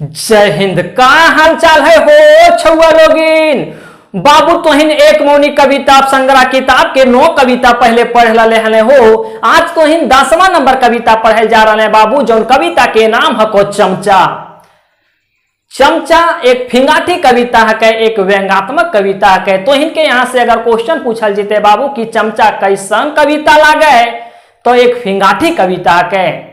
जय हिंद। का हालचाल है हो छुआ लोगिन। बाबू तोहिन एक मौनी कविता संग्रह किताब के 9 कविता पहले पढ़ ले हले हो। आज तोहिन 10वां नंबर कविता पढ़े जा रहे हैं बाबू, जो कविता के नाम हको चमचा। चमचा एक फिंगाठी कविता है, एक व्यंग्यात्मक कविता है। तो इनके यहाँ से अगर क्वेश्चन पूछल जीते बाबू कि चमचा कैसन कविता लागे, तो एक फिंगाठी कविता है।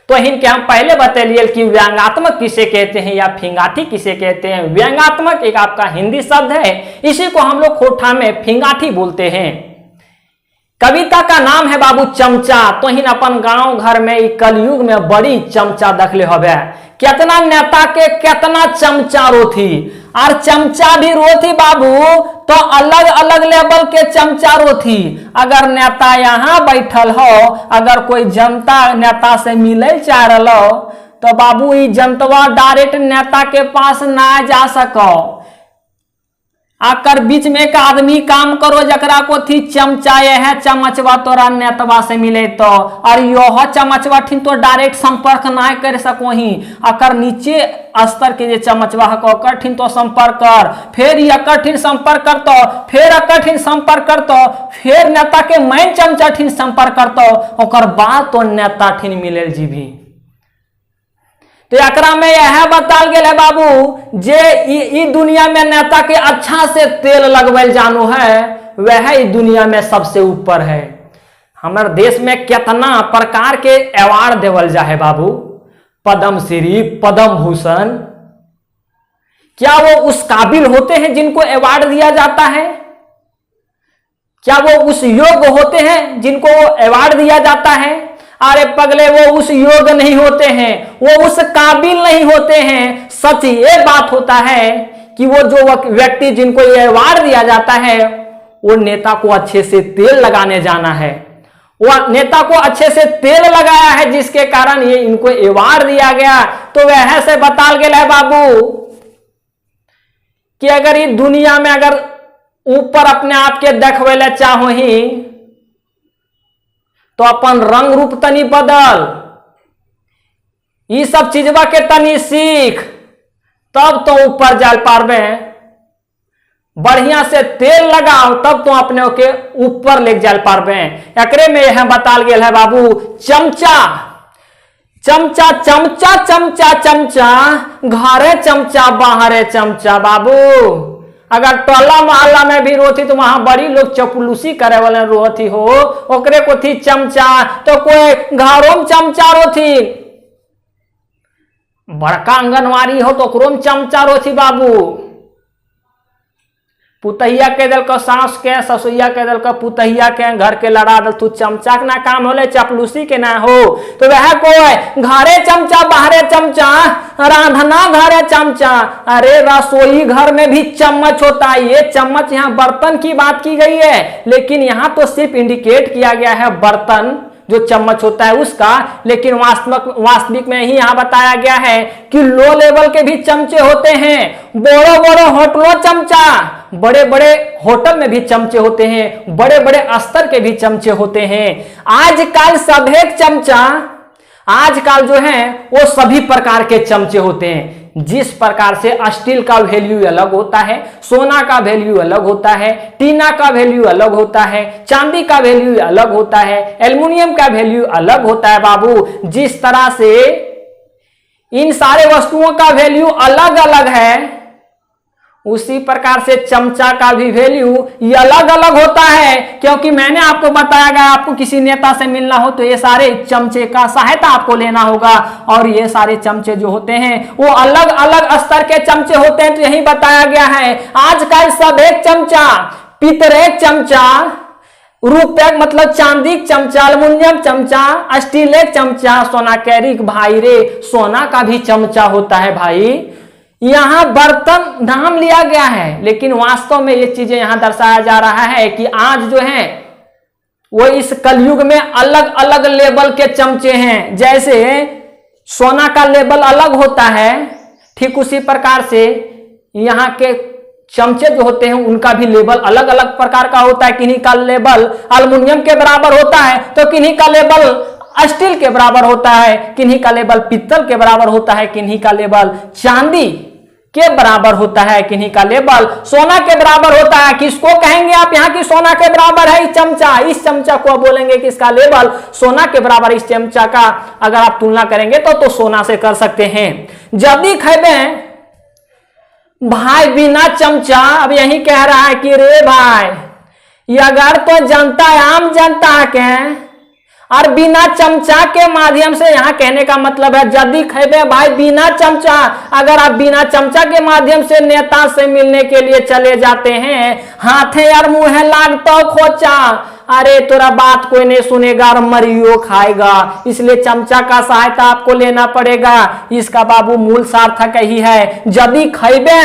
तो इनके हम पहले बतलिए कि व्यंग्यात्मक किसे कहते हैं या फिंगाठी किसे कहते हैं। व्यंग्यात्मक एक आपका हिंदी शब्द है, इसी को हम लोग खोटा में फिंगाठी बोलते हैं। कविता का नाम है बाबू चमचा। तो हिन अपन गांव घर में कलयुग में बड़ी चमचा दखले हवे। कितना नेता के कितना चमचा रोथी, और चमचा भी रोथी बाबू तो अलग अलग लेवल के चमचा रोथी। अगर नेता यहाँ बैठल हो, अगर कोई जनता नेता से मिले चाह रहा तो बाबू ये जनतवा डायरेक्ट नेता के पास ना जा सको। आकर बीच में एक आदमी काम करो जकरा को थी चमचा है चमचवा तोरा नेतवा से मिले तो, और यह चमचवा ठीन तो डायरेक्ट संपर्क ना कर सको ही। अकर नीचे स्तर के चमचवा हकर ठीन तो संपर्क कर, फिर यकर ठीन संपर्क करतो, फिर अकर ठीन संपर्क करतो, फिर नेता के मेन चमचा ठीन संपर्क करतो, ओकर बाद तो नेता ठीन मिले जीभी। तो एकरा में यह बताल गेल है बाबू, जे ई दुनिया में नेता के अच्छा से तेल लगवल जानू है, वह इस दुनिया में सबसे ऊपर है। हमारे देश में कितना प्रकार के अवार्ड देवल जा है बाबू, पद्म श्री, पद्म भूषण। क्या वो उस काबिल होते हैं जिनको अवार्ड दिया जाता है? क्या वो उस योग्य होते हैं जिनको अवार्ड दिया जाता है? अरे पगले, वो उस योग्य नहीं होते हैं, वो उस काबिल नहीं होते हैं। सच ये बात होता है कि वो जो व्यक्ति जिनको ये अवार्ड दिया जाता है, वो नेता को अच्छे से तेल लगाने जाना है। वो नेता को अच्छे से तेल लगाया है, जिसके कारण ये इनको अवार्ड दिया गया। तो वह से बताल गया है बाबू कि अगर ये दुनिया में अगर ऊपर अपने आप के देखवेले चाहो ही, तो अपन रंग रूप तनी बदल, ये सब चीजवा के तनी सीख, तब तो ऊपर जाल पारबे। बढ़िया से तेल लगाओ तब तो अपने के ऊपर ले जाल पारबे। एकरे में यह बताल गेल है बाबू चमचा। चमचा चमचा चमचा चमचा, घरे चमचा बाहरे चमचा बाबू। अगर टोला मोहल्ला में भी रोथी तो वहां बड़ी लोग चपलूसी करे वाले रोथी हो, ओकरे को थी चमचा। तो कोई घरों में चमचा रोथी, बड़का आंगनवाड़ी हो तो ओकरो में चमचा रोथी बाबू। पुतहिया के दल का सास के, ससुइया के दल का पुतहिया के, घर के लड़ा दल तू चमचा के ना काम होले, चपलूसी के ना हो। तो वह कोई घरे चमचा बाहरे चमचा, रांधना घरे चमचा। अरे रसोई घर में भी चम्मच होता है। ये चम्मच यहाँ बर्तन की बात की गई है, लेकिन यहाँ तो सिर्फ इंडिकेट किया गया है बर्तन जो चम्मच होता है उसका। लेकिन वास्तविक में ही यहाँ बताया गया है कि लो लेवल के भी चमचे होते हैं। बड़ो बड़ो होटलों चमचा, बड़े बड़े होटल में भी चमचे होते हैं, बड़े बड़े स्तर के भी चमचे होते हैं। आजकल सभी चमचा, आजकल जो है वो सभी प्रकार के चमचे होते हैं। जिस प्रकार से स्टील का वैल्यू अलग होता है, सोना का वैल्यू अलग होता है, टीना का वैल्यू अलग होता है, चांदी का वैल्यू अलग होता है, एल्युमिनियम का वैल्यू अलग होता है बाबू। जिस तरह से इन सारे वस्तुओं का वैल्यू अलग अलग है, उसी प्रकार से चमचा का भी वैल्यू ये अलग अलग होता है। क्योंकि मैंने आपको बताया गया, आपको किसी नेता से मिलना हो तो ये सारे चमचे का सहायता आपको लेना होगा, और ये सारे चमचे जो होते हैं वो अलग अलग स्तर के चमचे होते हैं। तो यही बताया गया है। आजकल सब एक चमचा, पीतल एक चमचा, रुपये मतलब चांदी चमचा, एल्युमिनियम चमचा, स्टील एक चमचा, सोना कैरी भाई रे, सोना का भी चमचा होता है भाई। यहाँ बर्तन नाम लिया गया है, लेकिन वास्तव में ये चीजें यहाँ दर्शाया जा रहा है कि आज जो है वो इस कलयुग में अलग अलग लेवल के चमचे हैं। जैसे सोना का लेवल अलग होता है, ठीक उसी प्रकार से यहाँ के चमचे जो होते हैं उनका भी लेवल अलग अलग प्रकार का होता है। किन्हीं का लेवल एल्युमिनियम के बराबर होता है, तो किन्हीं का लेवल स्टील के बराबर होता है, किन्हीं का लेवल पित्तल के बराबर होता है, किन्हीं का लेवल चांदी के बराबर होता है, किन्हीं का लेवल सोना के बराबर होता है। किसको कहेंगे आप यहाँ की सोना के बराबर है? चमचा। इस चमचा को बोलेंगे कि इसका लेवल सोना के बराबर। इस चमचा का अगर आप तुलना करेंगे तो सोना से कर सकते हैं। यदि खेबे भाई बिना चमचा, अब यही कह रहा है कि रे भाई ये अगर तो जनता है, आम जनता है के, और बिना चमचा के माध्यम से, यहाँ कहने का मतलब है यदि खेबे भाई बिना चमचा, अगर आप बिना चमचा के माध्यम से नेता से मिलने के लिए चले जाते हैं, हाथे यार मुंह लागतो खोचा, अरे तोरा बात कोई नहीं सुनेगा और मरियो खाएगा। इसलिए चमचा का सहायता आपको लेना पड़ेगा। इसका बाबू मूल सार्थक ही है, यदि खेबे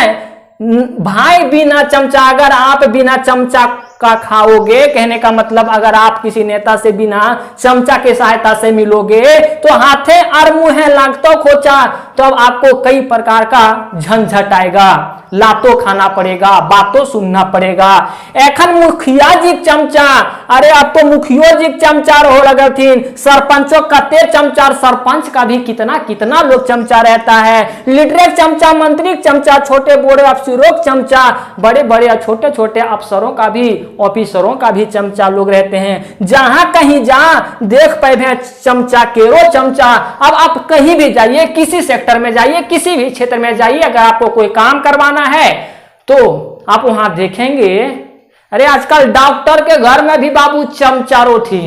भाई बिना चमचा, अगर आप बिना चमचा का खाओगे, कहने का मतलब अगर आप किसी नेता से बिना चमचा के सहायता से मिलोगे तो हाथे और मुंह लागतो खोचा, तो अब आपको कई प्रकार का झंझट आएगा, लातो खाना पड़ेगा, बातों सुनना पड़ेगा। एखन मुखिया जी चमचा, अरे अब तो मुखियो जी चमचा रहो लगे थीन, सरपंचों कते चमचा, सरपंच का भी कितना कितना लोग चमचा रहता है, लीडर चमचा, मंत्री चमचा, छोटे बड़े अफसरों चमचा, बड़े बड़े छोटे छोटे अफसरों का भी, ऑफिसरों का भी चमचा लोग रहते हैं। जहां कहीं जा देख पाए चमचा केरो चमचा। अब आप कहीं भी जाइए, किसी सेक्टर में जाइए, किसी भी क्षेत्र में जाइए, अगर आपको कोई काम करवाना है तो आप वहां देखेंगे, अरे आजकल डॉक्टर के घर में भी बाबू चमचारो थी।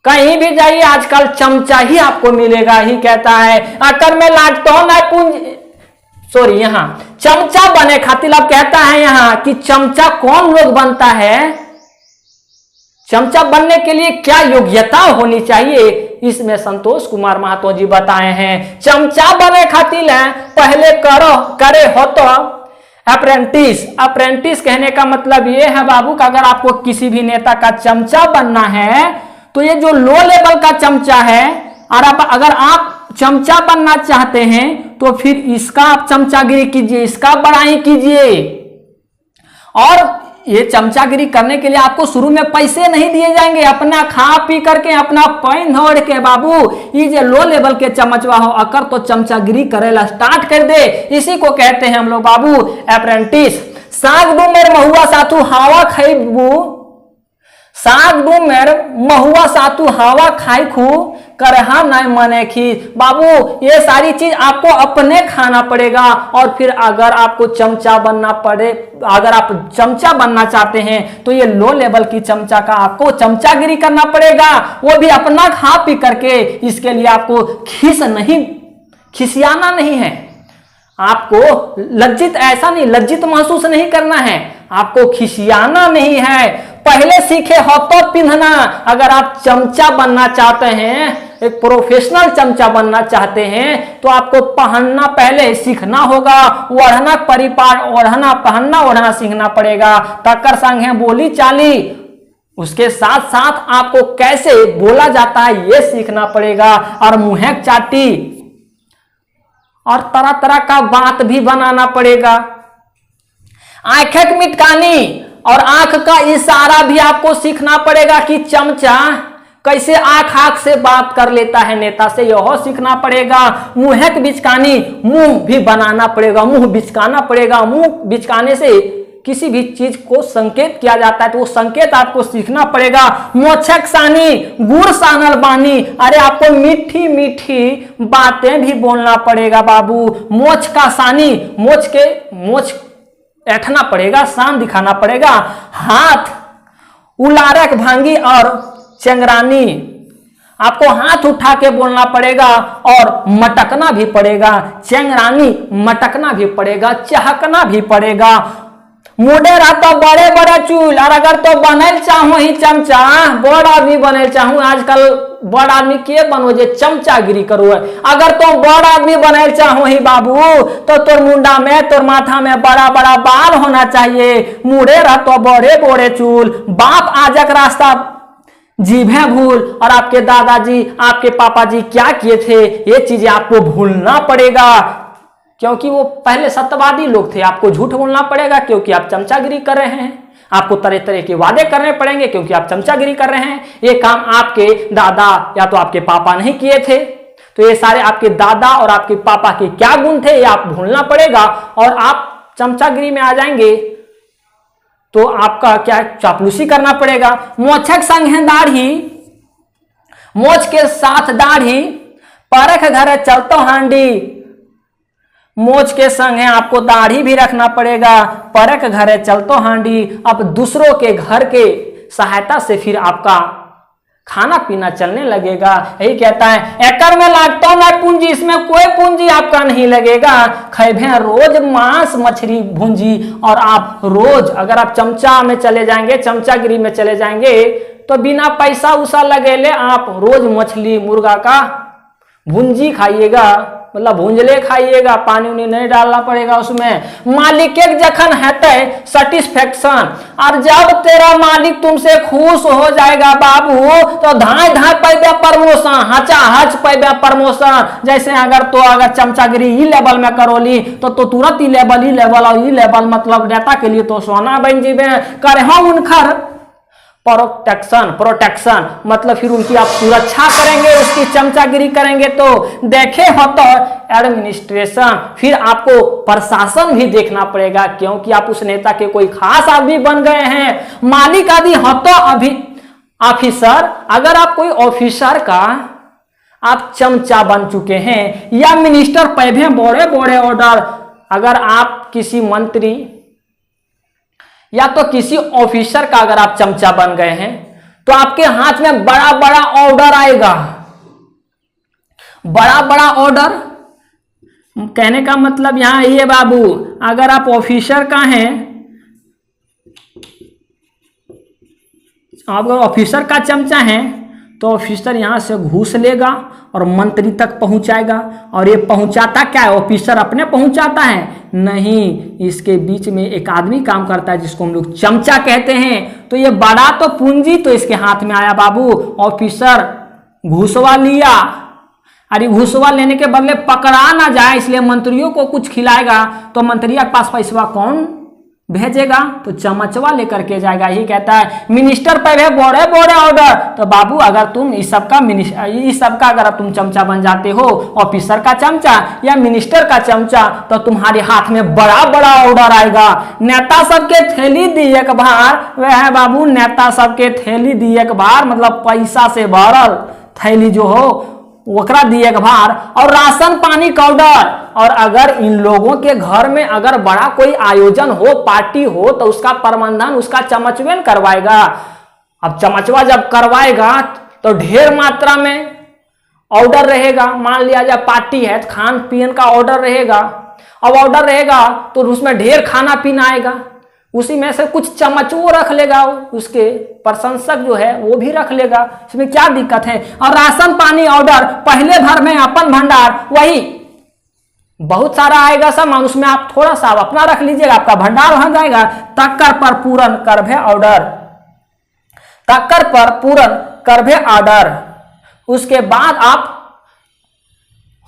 कहीं भी जाइए आजकल चमचा ही आपको मिलेगा ही, कहता है अकर में लागतो ना कुंज, सॉरी यहाँ चमचा बने खातिर अब कहता है यहाँ कि चमचा कौन लोग बनता है, चमचा बनने के लिए क्या योग्यता होनी चाहिए, इसमें संतोष कुमार महतो जी बताए हैं। चमचा बने खातिर पहले करे हो तो अप्रेंटिस। अप्रेंटिस कहने का मतलब ये है बाबू का अगर आपको किसी भी नेता का चमचा बनना है तो ये जो लो लेवल का चमचा है, और अगर आप चमचा बनना चाहते हैं तो फिर इसका आप चमचागिरी कीजिए, इसका बड़ाई कीजिए। और ये चमचागिरी करने के लिए आपको शुरू में पैसे नहीं दिए जाएंगे, अपना खा पी करके, अपना पैन धोड़ के बाबू ये जो लो लेवल के चमचवा हो अकर तो चमचागिरी करेला स्टार्ट कर दे, इसी को कहते हैं हम लोग बाबू अप्रेंटिस। साग डूमेर महुआ साथू हवा खैबू, साग डूमेर महुआ साथू हवा खाई खू करहा नहीं मने खी। बाबू ये सारी चीज आपको अपने खाना पड़ेगा। और फिर अगर आपको चमचा बनना पड़े, अगर आप चमचा बनना चाहते हैं तो ये लो लेवल की चमचा का आपको चमचागिरी करना पड़ेगा, वो भी अपना खा पी करके। इसके लिए आपको खिसियाना नहीं है, आपको लज्जित, ऐसा नहीं लज्जित महसूस नहीं करना है, आपको खिसियाना नहीं है। पहले सीखे हो तो पिंधना। अगर आप चमचा बनना चाहते हैं, एक प्रोफेशनल चमचा बनना चाहते हैं तो आपको पहनना पहले सीखना होगा, ओढ़ना परिपाट, ओढ़ना पहनना, ओढ़ना सीखना पड़ेगा। टक्कर संग है बोली चाली, उसके साथ साथ आपको कैसे बोला जाता है ये सीखना पड़ेगा। और मुंह चाटी और तरह तरह का बात भी बनाना पड़ेगा। आंखें मिटकानी और आंख का इशारा भी आपको सीखना पड़ेगा कि चमचा कैसे आंख से बात कर लेता है नेता से, यह सीखना पड़ेगा। मुंह बिचकानी, मुंह भी बनाना पड़ेगा, मुंह बिचकाना पड़ेगा। मुंह बिचकाने से किसी भी चीज को संकेत किया जाता है तो वो संकेत आपको सीखना पड़ेगा। मोछक सानी गुड़ सानल बानी, अरे आपको मीठी मीठी बातें भी बोलना पड़ेगा बाबू। मोछ का सानी, मोछ ऐठना पड़ेगा, शान दिखाना पड़ेगा। हाथ उलारक भांगी और चंगरानी, आपको हाथ उठा के बोलना पड़ेगा और मटकना भी पड़ेगा। चंगरानी मटकना भी पड़ेगा, चहकना भी पड़ेगा। मुडे रहता बड़े बड़े चूल, और अगर तो बनल चाहूँ ही चमचा, बड़ आदमी बनल चाहूँ, आजकल बड़ आदमी के बनो जे चमचागिरी करो। अगर तो बड़ आदमी बनल चाहूँ ही बाबू तो तोर मुंडा में, तोर माथा में बड़ा बड़ा बाल होना चाहिए। मुड़े रहतो बड़े बड़े चूल, बाप आजक रास्ता जीभे भूल, और आपके दादाजी, आपके पापा जी क्या किए थे ये चीजें आपको भूलना पड़ेगा, क्योंकि वो पहले सत्यवादी लोग थे। आपको झूठ बोलना पड़ेगा क्योंकि आप चमचागिरी कर रहे हैं। आपको तरह तरह के वादे करने पड़ेंगे क्योंकि आप चमचागिरी कर रहे हैं। ये काम आपके दादा या तो आपके पापा नहीं किए थे, तो ये सारे आपके दादा और आपके पापा के क्या गुण थे ये आप भूलना पड़ेगा। और आप चमचागिरी में आ जाएंगे तो आपका क्या चापलूसी करना पड़ेगा। मोक्षक संग है दाढ़ी, मोच के साथ दाढ़ी, परख घर चलतो हांडी। मोच के संग है आपको दाढ़ी भी रखना पड़ेगा, परख घर चलतो हांडी। अब दूसरों के घर के सहायता से फिर आपका खाना पीना चलने लगेगा। यही कहता है एकर में लागतो ना पूंजी, इसमें कोई पूंजी आपका नहीं लगेगा। खैभे रोज मांस मछली भूंजी, और आप रोज अगर आप चमचा में चले जाएंगे, चमचागिरी में चले जाएंगे तो बिना पैसा उसा लगेले आप रोज मछली मुर्गा का भुंजी खाइएगा, मतलब भूंजले खाइएगा, पानी उनी नहीं डालना पड़ेगा उसमें। मालिक एक जखन हेते सेटिस्फेक्शन, और जब तेरा मालिक तुमसे खुश हो जाएगा बाबू तो धाय धाय पैबे प्रमोशन, हचा हच पैबे प्रमोशन। जैसे अगर चमचागिरी ई लेवल में करोली तो तुरंत ई लेवल और ई लेवल मतलब नेता के लिए तो सोना बन जीवे करे हम उनखर प्रोटेक्शन मतलब फिर उनकी आप सुरक्षा करेंगे, उसकी चमचागिरी करेंगे। तो देखे हो तो एडमिनिस्ट्रेशन, फिर आपको प्रशासन भी देखना पड़ेगा क्योंकि आप उस नेता के कोई खास आदमी बन गए हैं। मालिक आदि हो तो अभी ऑफिसर, अगर आप कोई ऑफिसर का आप चमचा बन चुके हैं या मिनिस्टर पैभे बड़े बड़े ऑर्डर, अगर आप किसी मंत्री या तो किसी ऑफिसर का अगर आप चमचा बन गए हैं तो आपके हाथ में बड़ा बड़ा ऑर्डर आएगा। बड़ा बड़ा ऑर्डर कहने का मतलब यहां ये बाबू, अगर आप ऑफिसर का हैं, अगर ऑफिसर का चमचा है तो ऑफिसर यहां से घूस लेगा और मंत्री तक पहुंचाएगा। और ये पहुंचाता क्या है, ऑफिसर अपने पहुंचाता है नहीं, इसके बीच में एक आदमी काम करता है जिसको हम लोग चमचा कहते हैं। तो ये बड़ा तो पूंजी तो इसके हाथ में आया बाबू, ऑफिसर घूसवा लिया, अरे घूसवा लेने के बदले पकड़ा ना जाए इसलिए मंत्रियों को कुछ खिलाएगा, तो मंत्री के पास पैसा कौन भेजेगा, तो चमचवा लेकर के जाएगा। यही कहता है मिनिस्टर पे है बड़े बड़े ऑर्डर, तो बाबू अगर तुम इस सब का अगर तुम चमचा बन जाते हो, ऑफिसर का चमचा या मिनिस्टर का चमचा, तो तुम्हारे हाथ में बड़ा बड़ा ऑर्डर आएगा। नेता सबके थैली दी एक बार, वह है बाबू नेता सबके थैली दी एक बार, मतलब पैसा से भरल थैली जो हो ओकरा दिए एक बार, और राशन पानी का ऑर्डर। और अगर इन लोगों के घर में अगर बड़ा कोई आयोजन हो, पार्टी हो, तो उसका प्रबंधन उसका चमचवेन करवाएगा। अब चमचवा जब करवाएगा तो ढेर मात्रा में ऑर्डर रहेगा। मान लिया जाए पार्टी है, खान पीन का ऑर्डर रहेगा। अब ऑर्डर रहेगा तो उसमें ढेर खाना पीना आएगा, उसी में से कुछ चम्मच वो रख लेगा, उसके प्रशंसक जो है वो भी रख लेगा, इसमें क्या दिक्कत है। और राशन पानी ऑर्डर पहले भर में अपन भंडार, वही बहुत सारा आएगा सामान, उसमें आप थोड़ा सा अपना रख लीजिएगा, आपका भंडार हो जाएगा। तक्कर पर पूरन करभे ऑर्डर, तक्कर पर पूरन करभे ऑर्डर। उसके बाद आप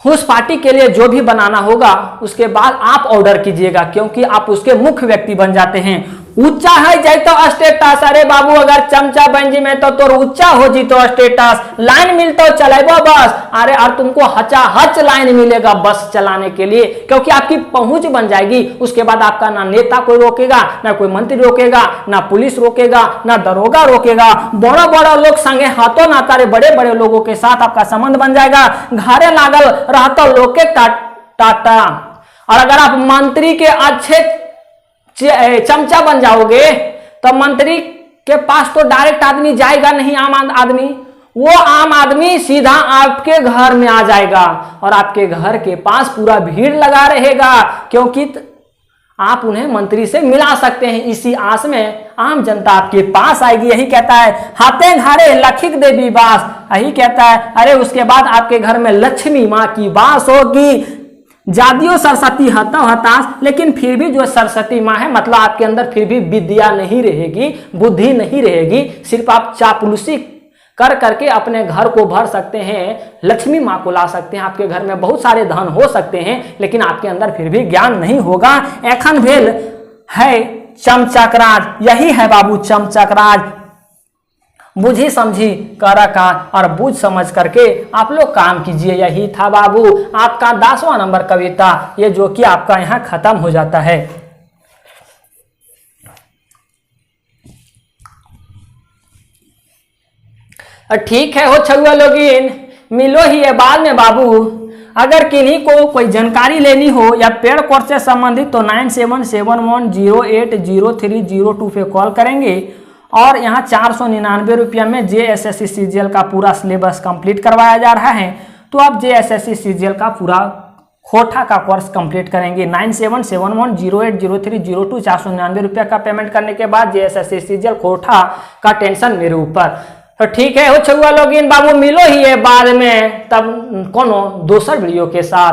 उस पार्टी के लिए जो भी बनाना होगा उसके बाद आप ऑर्डर कीजिएगा, क्योंकि आप उसके मुख्य व्यक्ति बन जाते हैं। ऊंचा है जाए तो स्टेटस, अरे बाबू अगर चमचा बन जी में तो तोर ऊंचा हो जी तो स्टेटस, लाइन मिलता चलेबो बस, अरे और तुमको हचा हच लाइन मिलेगा बस चलाने के लिए, क्योंकि आपकी पहुंच बन जाएगी। उसके बाद आपका ना नेता कोई रोकेगा, ना कोई मंत्री रोकेगा, ना पुलिस रोकेगा, ना दरोगा रोकेगा। बड़ा बड़ा लोग संगे हाथों ना तारे बड़े बड़े लोगों के साथ आपका संबंध बन जाएगा। घरे लागल रहता लोग के टाटा। और अगर आप मंत्री के अच्छे चमचा बन जाओगे तो मंत्री के पास तो डायरेक्ट आदमी जाएगा नहीं, आम आदमी, वो आम आदमी सीधा आपके घर में आ जाएगा और आपके घर के पास पूरा भीड़ लगा रहेगा, क्योंकि आप उन्हें मंत्री से मिला सकते हैं। इसी आस में आम जनता आपके पास आएगी। यही कहता है हाथे घरे लखिक देवी बास, यही कहता है अरे उसके बाद आपके घर में लक्ष्मी माँ की बास होगी। जादियो सरस्वती हता हताश, लेकिन फिर भी जो सरस्वती माँ है मतलब आपके अंदर फिर भी विद्या नहीं रहेगी, बुद्धि नहीं रहेगी, सिर्फ आप चापलूसी कर करके अपने घर को भर सकते हैं, लक्ष्मी माँ को ला सकते हैं, आपके घर में बहुत सारे धन हो सकते हैं, लेकिन आपके अंदर फिर भी ज्ञान नहीं होगा। एखन भेल है चमचकराज, यही है बाबू चमचकराज। बुझी समझी कर का और बुझ समझ करके आप लोग काम कीजिए। यही था बाबू आपका 10वां नंबर कविता, ये जो कि आपका यहाँ खत्म हो जाता है। ठीक है हो छुआ लोगिन, मिलो ही है बाद में बाबू। अगर किन्हीं को कोई जानकारी लेनी हो या पेड़ कोर्स से संबंधित तो 9771080302 पे कॉल करेंगे। और यहाँ 499 रुपया में JSSC CGL का पूरा सिलेबस कंप्लीट करवाया जा रहा है। तो आप JSSC CGL का पूरा खोटा का कोर्स कंप्लीट करेंगे। 9771080302 499 रुपया का पेमेंट करने के बाद JSSC CGL खोटा का टेंशन मेरे ऊपर। तो ठीक है हो छुआ लोगिन बाबू, मिलो ही है बाद में तब कोनो दोसर वीडियो के साथ।